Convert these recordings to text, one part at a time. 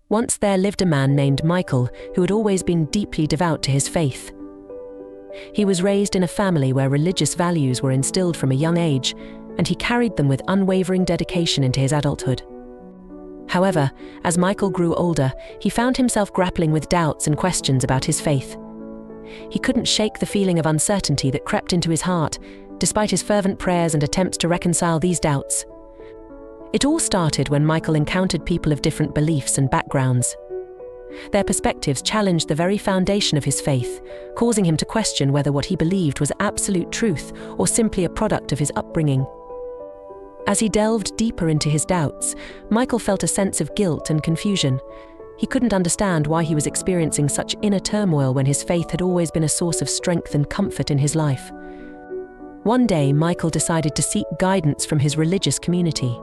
Once there lived a man named Michael who had always been deeply devout to his faith. He was raised in a family where religious values were instilled from a young age, and he carried them with unwavering dedication into his adulthood. However, as Michael grew older, he found himself grappling with doubts and questions about his faith. He couldn't shake the feeling of uncertainty that crept into his heart, despite his fervent prayers and attempts to reconcile these doubts. It all started when Michael encountered people of different beliefs and backgrounds. Their perspectives challenged the very foundation of his faith, causing him to question whether what he believed was absolute truth or simply a product of his upbringing. As he delved deeper into his doubts, Michael felt a sense of guilt and confusion. He couldn't understand why he was experiencing such inner turmoil when his faith had always been a source of strength and comfort in his life. One day, Michael decided to seek guidance from his religious community.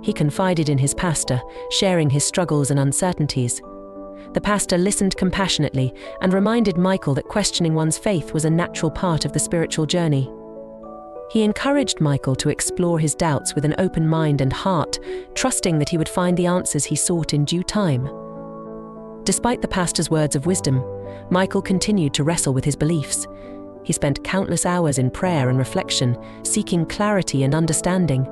He confided in his pastor, sharing his struggles and uncertainties. The pastor listened compassionately and reminded Michael that questioning one's faith was a natural part of the spiritual journey. He encouraged Michael to explore his doubts with an open mind and heart, trusting that he would find the answers he sought in due time. Despite the pastor's words of wisdom, Michael continued to wrestle with his beliefs. He spent countless hours in prayer and reflection, seeking clarity and understanding.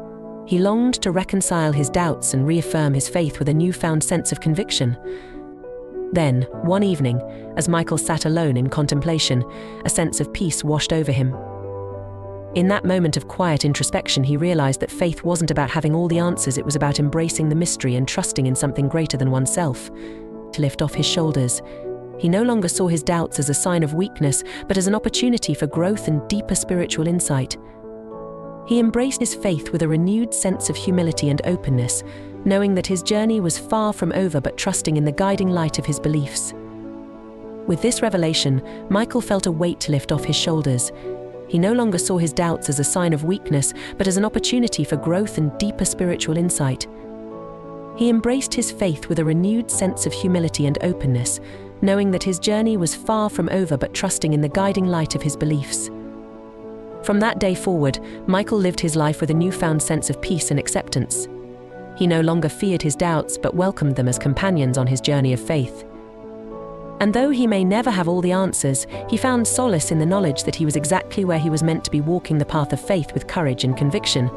He longed to reconcile his doubts and reaffirm his faith with a newfound sense of conviction. Then, one evening, as Michael sat alone in contemplation, a sense of peace washed over him. In that moment of quiet introspection, he realized that faith wasn't about having all the answers, it was about embracing the mystery and trusting in something greater than oneself. To lift off his shoulders, he no longer saw his doubts as a sign of weakness, but as an opportunity for growth and deeper spiritual insight. He embraced his faith with a renewed sense of humility and openness, knowing that his journey was far from over but trusting in the guiding light of his beliefs. With this revelation, Michael felt a weight to lift off his shoulders. He no longer saw his doubts as a sign of weakness, but as an opportunity for growth and deeper spiritual insight. He embraced his faith with a renewed sense of humility and openness, knowing that his journey was far from over but trusting in the guiding light of his beliefs. From that day forward, Michael lived his life with a newfound sense of peace and acceptance. He no longer feared his doubts but welcomed them as companions on his journey of faith. And though he may never have all the answers, he found solace in the knowledge that he was exactly where he was meant to be, walking the path of faith with courage and conviction.